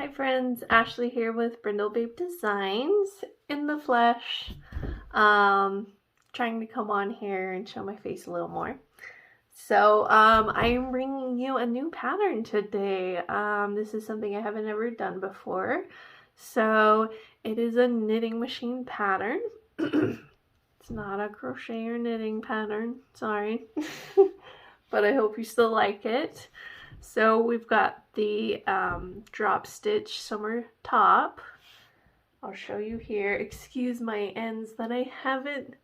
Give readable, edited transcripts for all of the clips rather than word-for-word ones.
Hi friends, Ashley here with Brindle Babe Designs in the flesh. Trying to come on here and show my face a little more. So I am bringing you a new pattern today. This is something I haven't ever done before. So it is a knitting machine pattern. It's not a crochet or knitting pattern, sorry. But I hope you still like it. So we've got the drop stitch summer top. I'll show you here. Excuse my ends that I haven't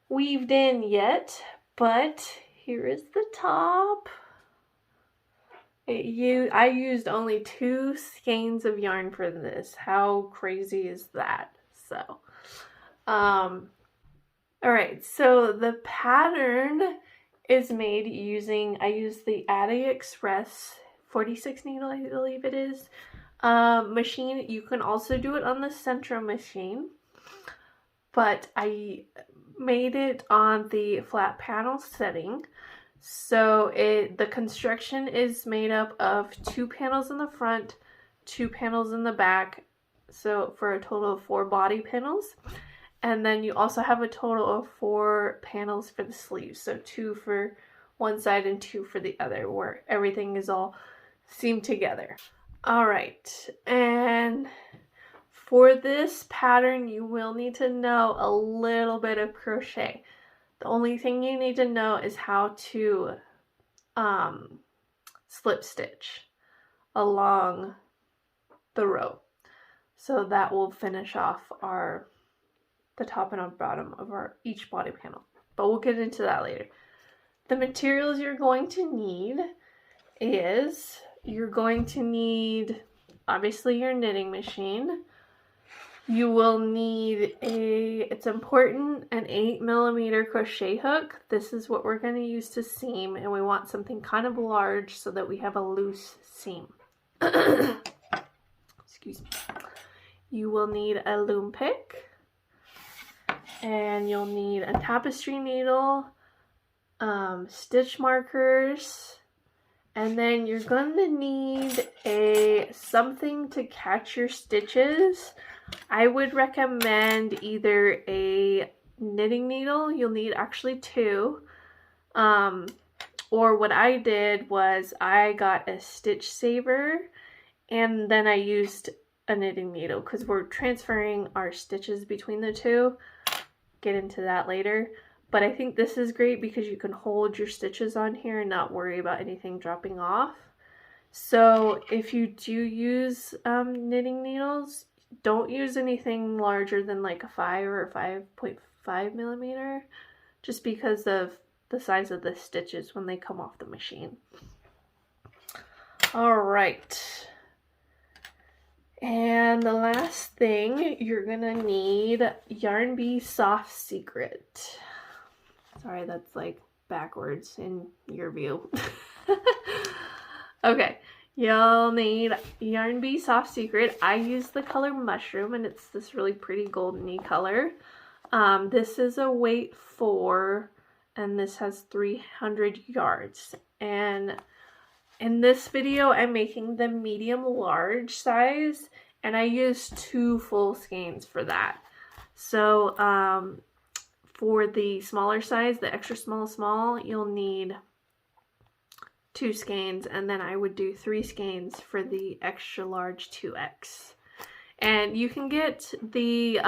weaved in yet, but here is the top. I used only 2 skeins of yarn for this. How crazy is that? So, alright, so the pattern is made using, I use the Addi Express 46 needle, I believe it is, machine. You can also do it on the SEntro machine, but I made it on the flat panel setting. So the construction is made up of 2 panels in the front, 2 panels in the back, so for a total of 4 body panels. And then you also have a total of 4 panels for the sleeves. So 2 for one side and 2 for the other, where everything is all seamed together. Alright, and for this pattern you will need to know a little bit of crochet. The only thing you need to know is how to slip stitch along the row. So that will finish off the top and bottom of each body panel, but we'll get into that later. The materials you're going to need is, you're going to need obviously your knitting machine. You will need it's important, an 8mm crochet hook. This is what we're going to use to seam, and we want something kind of large so that we have a loose seam. Excuse me. You will need a loom pick. And you'll need a tapestry needle, stitch markers, and then you're going to need something to catch your stitches. I would recommend either a knitting needle, you'll need actually 2, or what I did was I got a stitch saver and then I used a knitting needle because we're transferring our stitches between the two. Get into that later, but I think this is great because you can hold your stitches on here and not worry about anything dropping off. So if you do use knitting needles, don't use anything larger than like a 5 or a 5.5mm, just because of the size of the stitches when they come off the machine. All right. And the last thing, you're gonna need Yarn Bee Soft Secret. Sorry, that's like backwards in your view. Okay, you'll need Yarn Bee Soft Secret. I use the color Mushroom, and it's this really pretty goldeny color. This is a weight 4, and this has 300 yards. And in this video, I'm making the medium large size, and I used 2 full skeins for that. So for the smaller size, the extra small, you'll need 2 skeins, and then I would do 3 skeins for the extra large 2X. And you can get the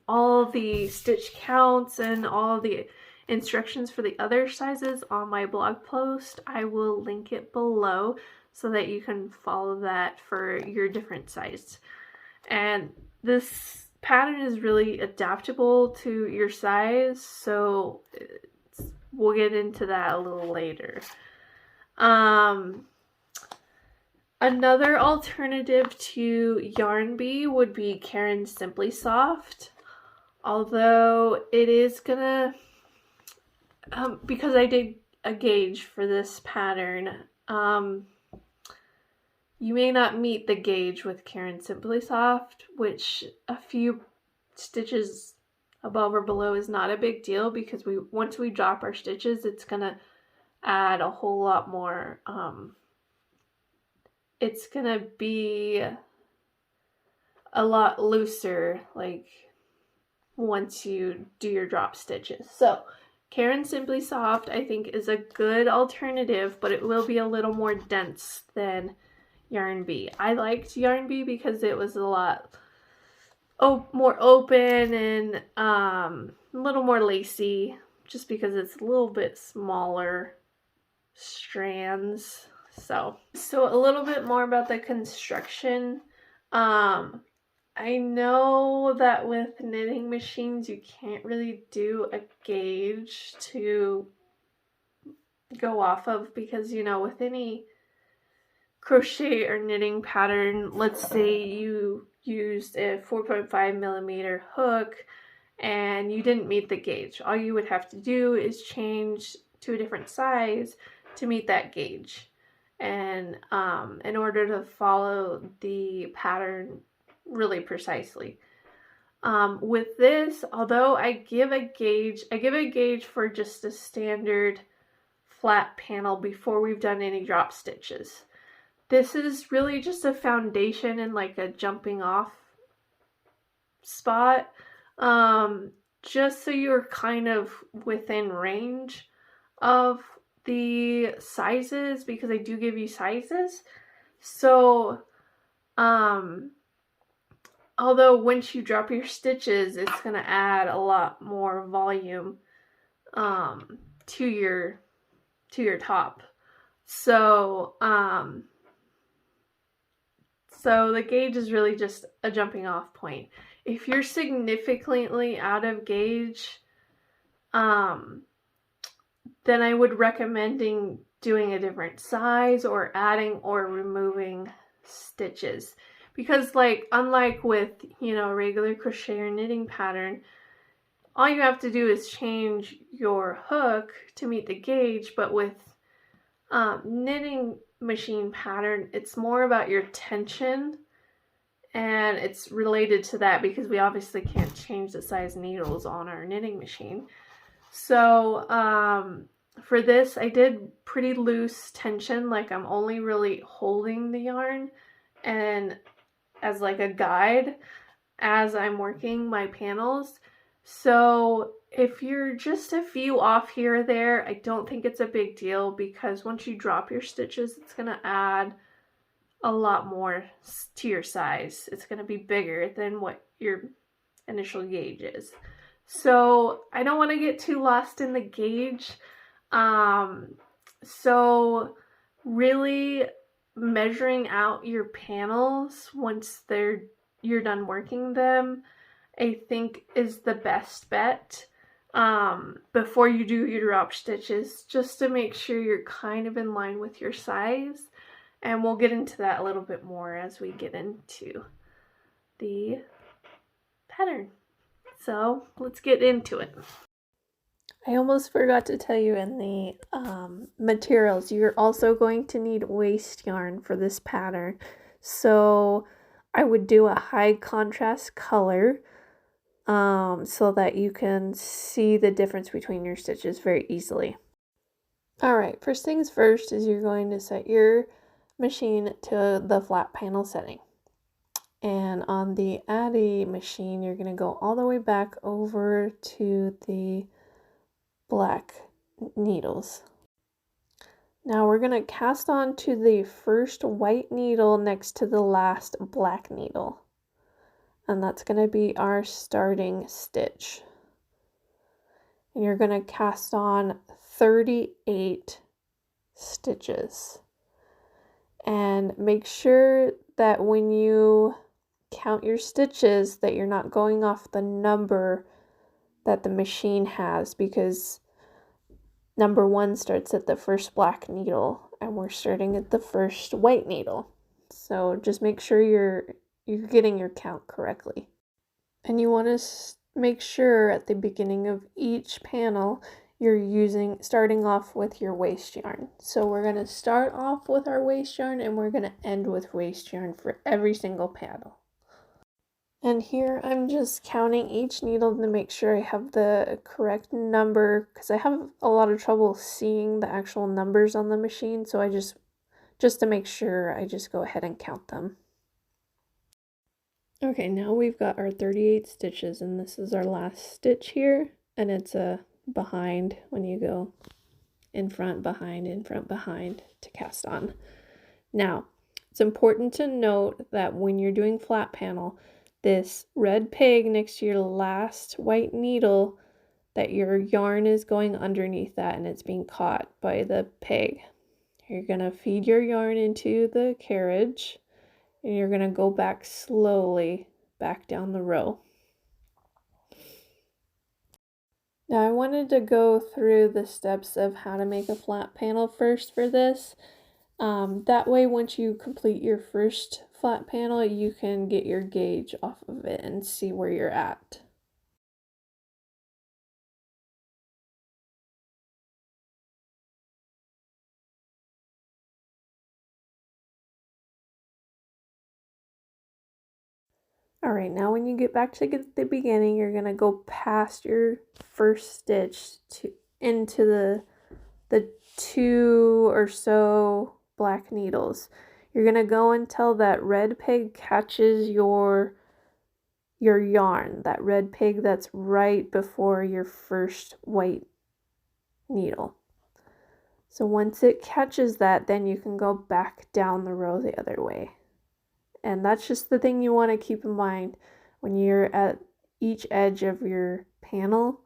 all the stitch counts and all the instructions for the other sizes on my blog post. I will link it below so that you can follow that for your different sizes. And this pattern is really adaptable to your size, so we'll get into that a little later. Another alternative to Yarn Bee would be Caron Simply Soft, although it is gonna because I did a gauge for this pattern, you may not meet the gauge with Caron Simply Soft, which a few stitches above or below is not a big deal, because once we drop our stitches, it's gonna add a whole lot more it's gonna be a lot looser, like once you do your drop stitches. So Caron Simply Soft I think is a good alternative, but it will be a little more dense than Yarn Bee. I liked Yarn Bee because it was a lot more open and a little more lacy, just because it's a little bit smaller strands. So a little bit more about the construction. I know that with knitting machines you can't really do a gauge to go off of, because you know, with any crochet or knitting pattern, let's say you used a 4.5 millimeter hook and you didn't meet the gauge. All you would have to do is change to a different size to meet that gauge. And in order to follow the pattern really precisely. With this, although I give a gauge for just a standard flat panel before we've done any drop stitches. This is really just a foundation and like a jumping off spot, just so you're kind of within range of the sizes, because I do give you sizes. So although once you drop your stitches, it's going to add a lot more volume to your top. So so the gauge is really just a jumping off point. If you're significantly out of gauge, then I would recommend doing a different size or adding or removing stitches. Because like, unlike with, you know, regular crochet or knitting pattern, all you have to do is change your hook to meet the gauge. But with knitting machine pattern, it's more about your tension, and it's related to that because we obviously can't change the size needles on our knitting machine. So for this, I did pretty loose tension, like I'm only really holding the yarn and as like a guide as I'm working my panels. So if you're just a few off here or there, I don't think it's a big deal, because once you drop your stitches, it's going to add a lot more to your size. It's going to be bigger than what your initial gauge is. So I don't want to get too lost in the gauge. So really measuring out your panels once you're done working them, I think is the best bet before you do your drop stitches, just to make sure you're kind of in line with your size. And we'll get into that a little bit more as we get into the pattern. So let's get into it. I almost forgot to tell you in the materials, you're also going to need waste yarn for this pattern. So I would do a high contrast color so that you can see the difference between your stitches very easily. Alright, first things first is you're going to set your machine to the flat panel setting. And on the Addi machine, you're going to go all the way back over to the black needles. Now we're going to cast on to the first white needle next to the last black needle. And that's going to be our starting stitch. And you're going to cast on 38 stitches. And make sure that when you count your stitches that you're not going off the number that the machine has, because number 1 starts at the first black needle and we're starting at the first white needle. So just make sure you're getting your count correctly. And you want to make sure at the beginning of each panel you're starting off with your waste yarn. So we're going to start off with our waste yarn and we're going to end with waste yarn for every single panel. And here I'm just counting each needle to make sure I have the correct number, because I have a lot of trouble seeing the actual numbers on the machine, so I just Just to make sure, I just go ahead and count them. Okay, now we've got our 38 stitches, and this is our last stitch here, and it's a behind when you go in front, behind to cast on. Now, it's important to note that when you're doing flat panel, this red peg next to your last white needle, that your yarn is going underneath that and it's being caught by the peg. You're going to feed your yarn into the carriage and you're going to go back slowly back down the row. Now I wanted to go through the steps of how to make a flat panel first for this. That way once you complete your first flat panel, you can get your gauge off of it and see where you're at. Alright, now when you get back to the beginning, you're going to go past your first stitch into the 2 or so black needles. You're going to go until that red peg catches your yarn, that red peg that's right before your first white needle. So once it catches that, then you can go back down the row the other way. And that's just the thing you want to keep in mind when you're at each edge of your panel.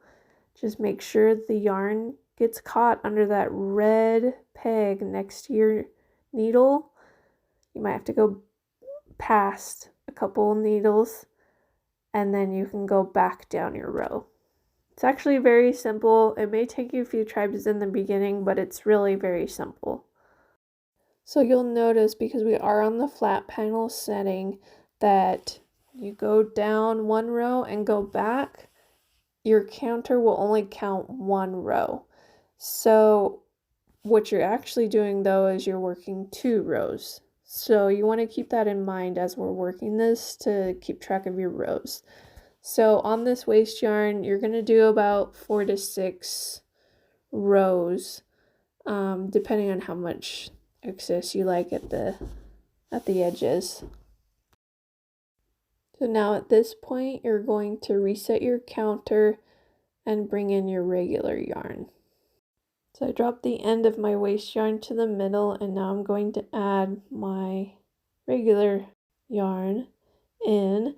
Just make sure the yarn gets caught under that red peg next to your needle. You might have to go past a couple needles and then you can go back down your row. It's actually very simple. It may take you a few tries in the beginning, but it's really very simple. So you'll notice, because we are on the flat panel setting, that you go down one row and go back, your counter will only count one row. So what you're actually doing though is you're working 2 rows. So you want to keep that in mind as we're working this, to keep track of your rows. So on this waste yarn, you're going to do about 4 to 6 rows, depending on how much excess you like at the edges. So now at this point, you're going to reset your counter and bring in your regular yarn. So I dropped the end of my waste yarn to the middle, and now I'm going to add my regular yarn in.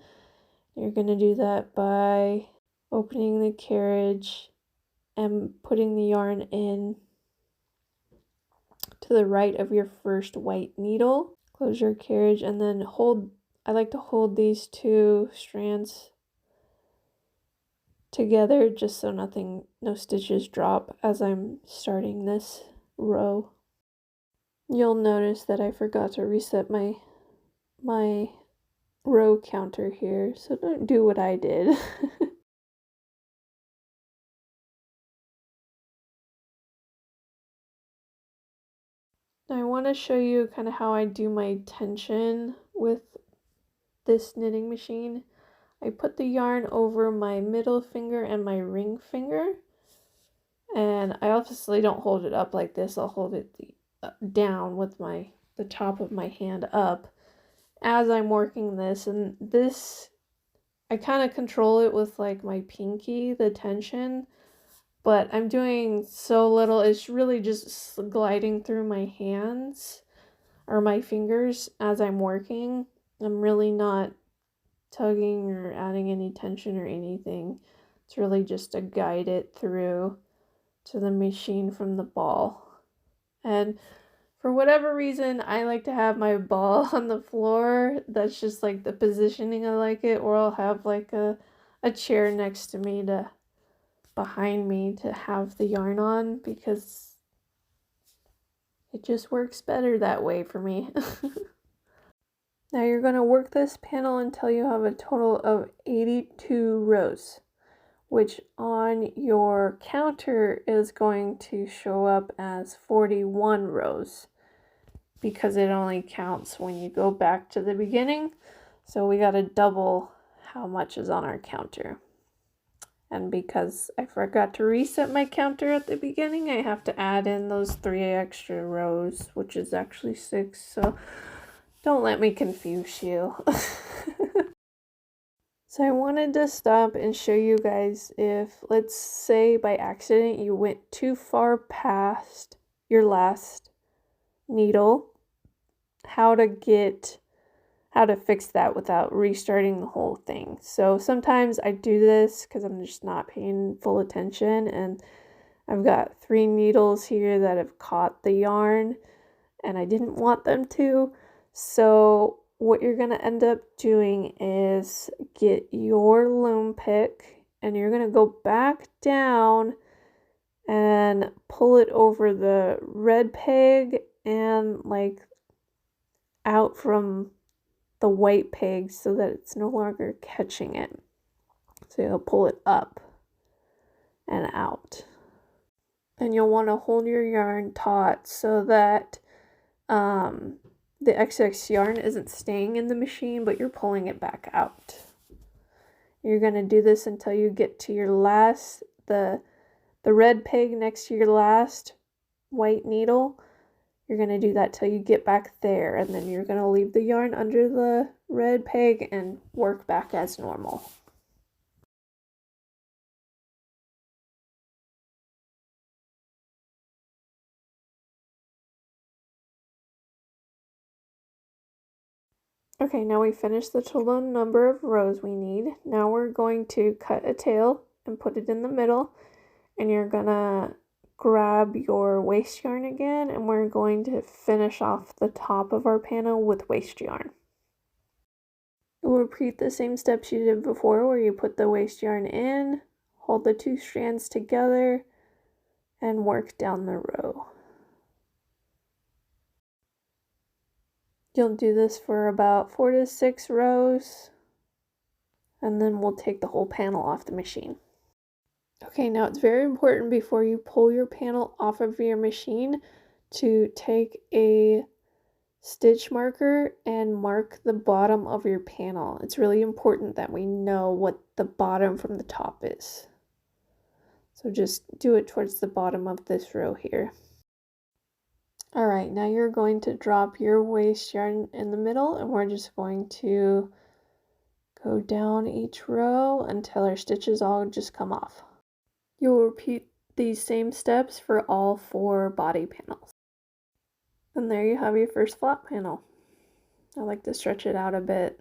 You're going to do that by opening the carriage and putting the yarn in to the right of your first white needle. Close your carriage and then I like to hold these 2 strands together just so no stitches drop as I'm starting this row. You'll notice that I forgot to reset my row counter here, so don't do what I did. I want to show you kind of how I do my tension with this knitting machine. I put the yarn over my middle finger and my ring finger, and I obviously don't hold it up like this. I'll hold it down with the top of my hand up as I'm working this, and this I kind of control it with like my pinky, the tension, but I'm doing so little. It's really just gliding through my hands or my fingers as I'm working. I'm really not tugging or adding any tension or anything. It's really just to guide it through to the machine from the ball. And for whatever reason, I like to have my ball on the floor. That's just like the positioning I like it. Or I'll have like a chair next to me behind me to have the yarn on, because it just works better that way for me. Now you're going to work this panel until you have a total of 82 rows, which on your counter is going to show up as 41 rows because it only counts when you go back to the beginning. So we got to double how much is on our counter. And because I forgot to reset my counter at the beginning, I have to add in those 3 extra rows, which is actually 6. So don't let me confuse you. So I wanted to stop and show you guys if, let's say by accident, you went too far past your last needle, how to fix that without restarting the whole thing. So sometimes I do this because I'm just not paying full attention, and I've got 3 needles here that have caught the yarn and I didn't want them to. So what you're going to end up doing is get your loom pick and you're going to go back down and pull it over the red peg and like out from the white peg so that it's no longer catching it. So you'll pull it up and out. And you'll want to hold your yarn taut so that the excess yarn isn't staying in the machine, but you're pulling it back out. You're going to do this until you get to your last, the red peg next to your last white needle. You're going to do that till you get back there, and then you're going to leave the yarn under the red peg and work back as normal. Okay, now we finished the total number of rows we need. Now we're going to cut a tail and put it in the middle, and you're gonna grab your waste yarn again, and we're going to finish off the top of our panel with waste yarn. We'll repeat the same steps you did before, where you put the waste yarn in, hold the 2 strands together, and work down the row. You'll do this for about 4 to 6 rows, and then we'll take the whole panel off the machine. Okay, now it's very important before you pull your panel off of your machine to take a stitch marker and mark the bottom of your panel. It's really important that we know what the bottom from the top is. So just do it towards the bottom of this row here. Alright, now you're going to drop your waste yarn in the middle, and we're just going to go down each row until our stitches all just come off. You'll repeat these same steps for all 4 body panels. And there you have your first flat panel. I like to stretch it out a bit.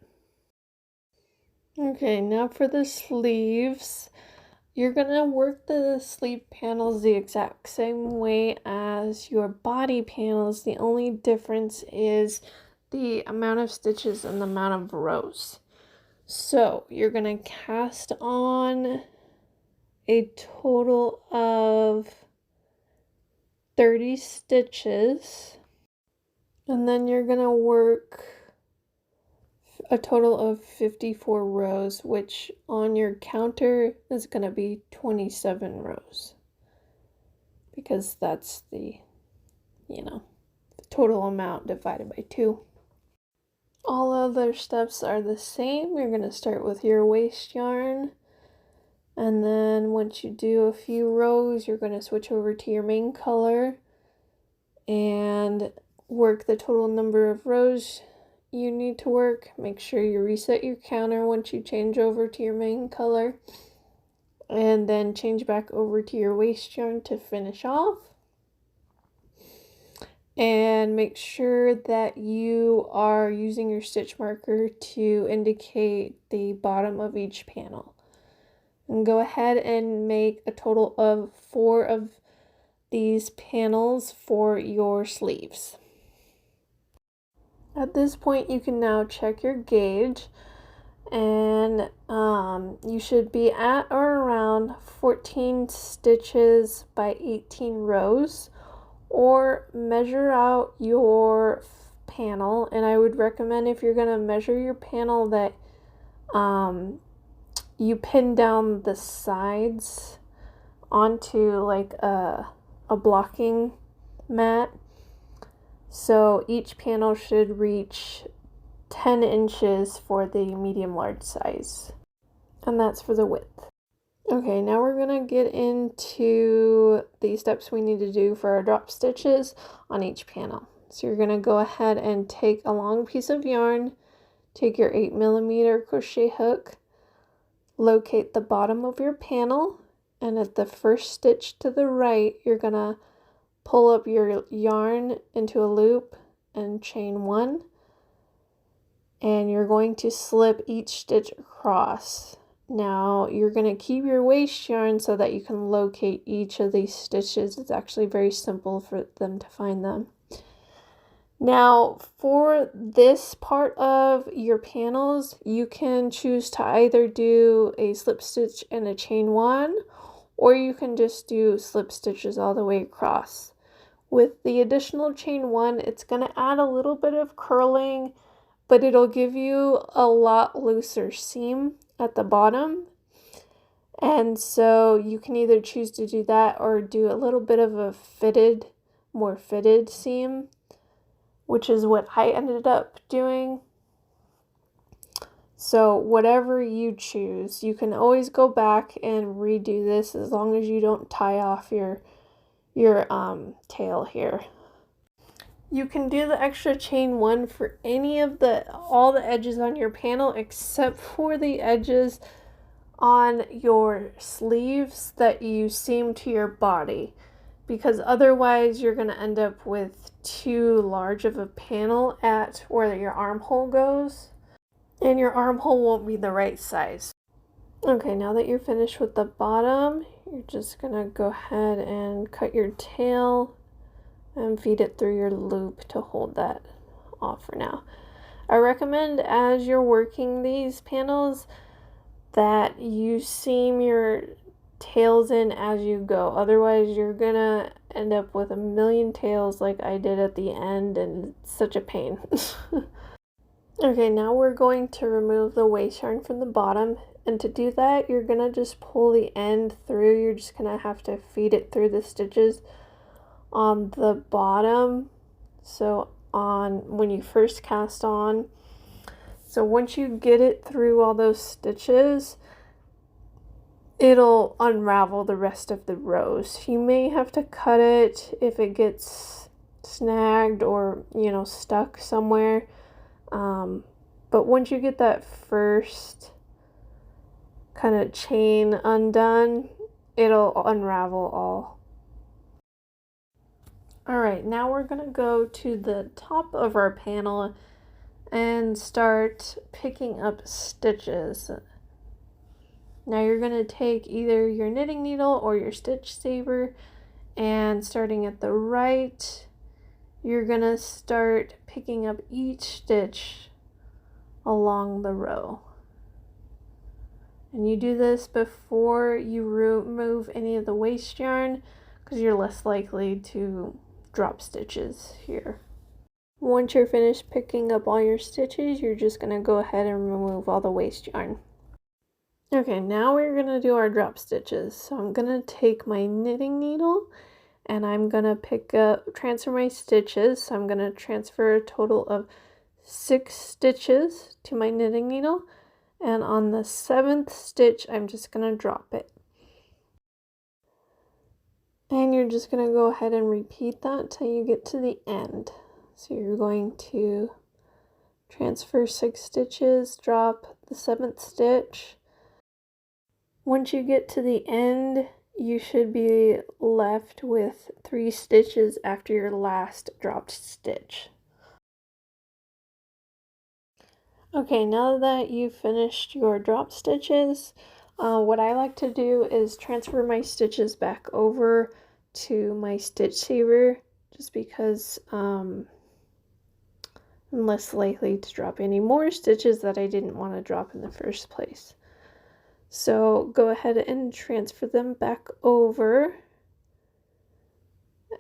Okay, now for the sleeves. You're going to work the sleeve panels the exact same way as your body panels. The only difference is the amount of stitches and the amount of rows. So you're going to cast on a total of 30 stitches, and then you're going to work a total of 54 rows, which on your counter is going to be 27 rows, because that's the total amount divided by 2. All other steps are the same. You're going to start with your waste yarn, and then once you do a few rows, you're going to switch over to your main color and work the total number of rows you need to work. Make sure you reset your counter once you change over to your main color, and then change back over to your waste yarn to finish off. And make sure that you are using your stitch marker to indicate the bottom of each panel. And go ahead and make a total of 4 of these panels for your sleeves. At this point, you can now check your gauge, and you should be at or around 14 stitches by 18 rows, or measure out your panel. And I would recommend, if you're going to measure your panel, that you pin down the sides onto like a blocking mat. So each panel should reach 10 inches for the medium large size, and that's for the width. Okay, now we're gonna get into the steps we need to do for our drop stitches on each panel. So you're gonna go ahead and take a long piece of yarn, take your 8mm crochet hook, locate the bottom of your panel, and at the first stitch to the right, you're gonna pull up your yarn into a loop and chain 1, and you're going to slip each stitch across. Now you're going to keep your waste yarn so that you can locate each of these stitches. It's actually very simple for them to find them. Now for this part of your panels, you can choose to either do a slip stitch and a chain 1, or you can just do slip stitches all the way across. With the additional chain 1, it's going to add a little bit of curling, but it'll give you a lot looser seam at the bottom. And so you can either choose to do that or do a little bit of a more fitted seam, which is what I ended up doing. So whatever you choose, you can always go back and redo this as long as you don't tie off your tail here. You can do the extra chain 1 for all the edges on your panel except for the edges on your sleeves that you seam to your body, because otherwise you're going to end up with too large of a panel at where your armhole goes, and your armhole won't be the right size. Okay, now that you're finished with the bottom, you're just going to go ahead and cut your tail and feed it through your loop to hold that off for now. I recommend as you're working these panels that you seam your tails in as you go. Otherwise, you're gonna end up with a million tails like I did at the end, and it's such a pain. Okay, now we're going to remove the waste yarn from the bottom, and to do that, you're gonna just pull the end through. You're just gonna have to feed it through the stitches on the bottom, so when you first cast on. So once you get it through all those stitches, it'll unravel the rest of the rows. You may have to cut it if it gets snagged or stuck somewhere, but once you get that first kind of chain undone, it'll unravel all. Alright, now we're going to go to the top of our panel and start picking up stitches. Now you're going to take either your knitting needle or your stitch saver, and starting at the right, you're going to start picking up each stitch along the row. And you do this before you remove any of the waste yarn, because you're less likely to drop stitches here. Once you're finished picking up all your stitches, you're just going to go ahead and remove all the waste yarn. Okay, now we're going to do our drop stitches. So I'm going to take my knitting needle and I'm going to transfer my stitches. So I'm going to transfer a total of 6 stitches to my knitting needle, and on the 7th stitch I'm just going to drop it. And you're just going to go ahead and repeat that till you get to the end. So you're going to transfer 6 stitches, drop the 7th stitch. Once you get to the end, you should be left with 3 stitches after your last dropped stitch. Okay, now that you've finished your drop stitches, what I like to do is transfer my stitches back over to my stitch saver, just because I'm less likely to drop any more stitches that I didn't want to drop in the first place. So go ahead and transfer them back over,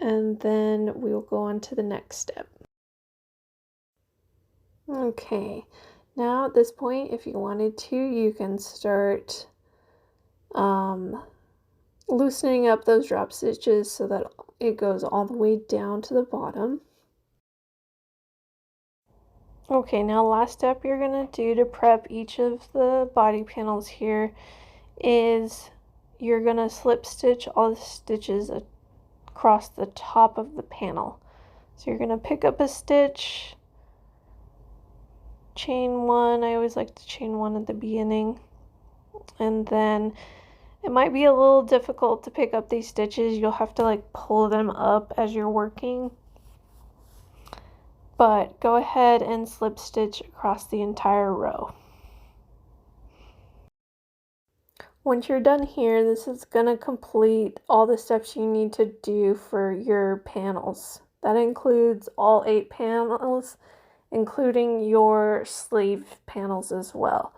and then we'll go on to the next step. Okay, now at this point, if you wanted to, you can start loosening up those drop stitches so that it goes all the way down to the bottom. Okay, now last step you're going to do to prep each of the body panels here is you're gonna slip stitch all the stitches across the top of the panel. So you're gonna pick up a stitch, chain one. I always like to chain one at the beginning, and then it might be a little difficult to pick up these stitches. You'll have to like pull them up as you're working, but go ahead and slip stitch across the entire row. Once you're done here, this is gonna complete all the steps you need to do for your panels. That includes all 8 panels, including your sleeve panels as well.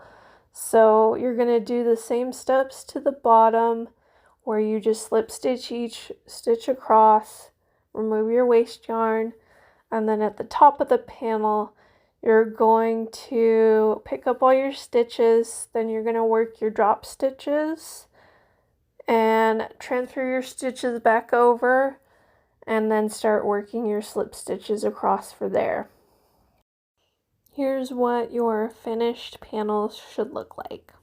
So you're gonna do the same steps to the bottom, where you just slip stitch each stitch across, remove your waste yarn, and then at the top of the panel, you're going to pick up all your stitches, then you're going to work your drop stitches and transfer your stitches back over, and then start working your slip stitches across for there. Here's what your finished panels should look like.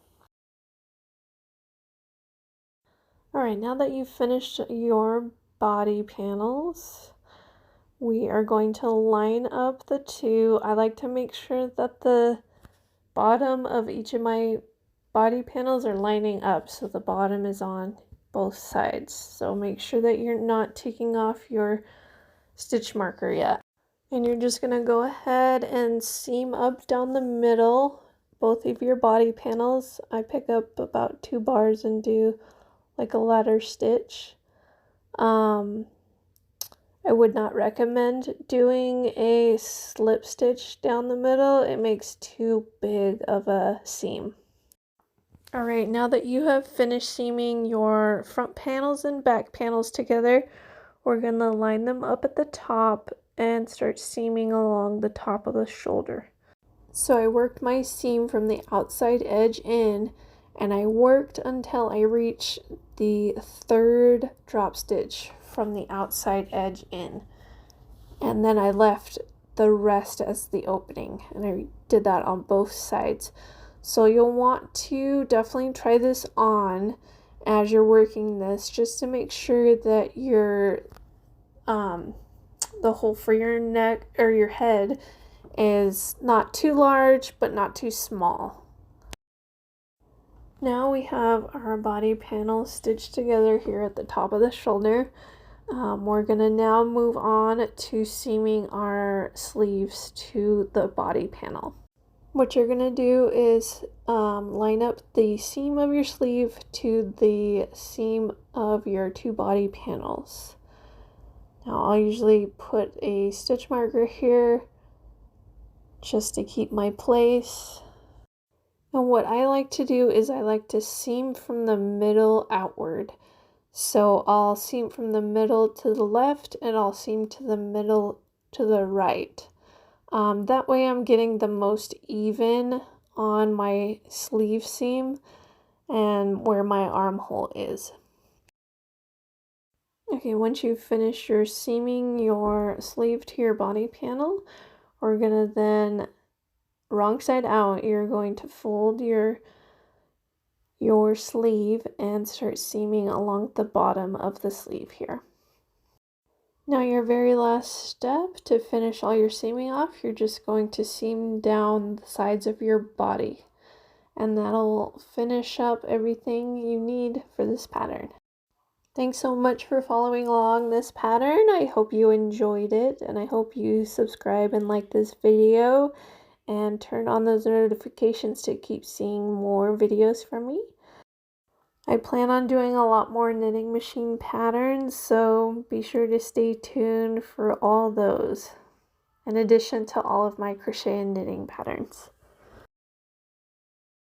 Alright, now that you've finished your body panels, we are going to line up the two. I like to make sure that the bottom of each of my body panels are lining up, so the bottom is on both sides. So make sure that you're not taking off your stitch marker yet. And you're just going to go ahead and seam up down the middle both of your body panels. I pick up about 2 bars and do like a ladder stitch. I would not recommend doing a slip stitch down the middle. It makes too big of a seam. Alright, now that you have finished seaming your front panels and back panels together, we're going to line them up at the top and start seaming along the top of the shoulder. So I worked my seam from the outside edge in, and I worked until I reached the 3rd drop stitch from the outside edge in, and then I left the rest as the opening, and I did that on both sides. So you'll want to definitely try this on as you're working this, just to make sure that your the hole for your neck or your head is not too large but not too small. Now we have our body panel stitched together here at the top of the shoulder. We're going to now move on to seaming our sleeves to the body panel. What you're going to do is line up the seam of your sleeve to the seam of your 2 body panels. Now I'll usually put a stitch marker here just to keep my place. And what I like to do is I like to seam from the middle outward. So I'll seam from the middle to the left, and I'll seam to the middle to the right. That way I'm getting the most even on my sleeve seam and where my armhole is. Okay, once you've finished your seaming your sleeve to your body panel, we're going to then, wrong side out, you're going to fold your sleeve and start seaming along the bottom of the sleeve here. Now your very last step to finish all your seaming off, you're just going to seam down the sides of your body, and that'll finish up everything you need for this pattern. Thanks so much for following along this pattern. I hope you enjoyed it, and I hope you subscribe and like this video and turn on those notifications to keep seeing more videos from me. I plan on doing a lot more knitting machine patterns, so be sure to stay tuned for all those, in addition to all of my crochet and knitting patterns.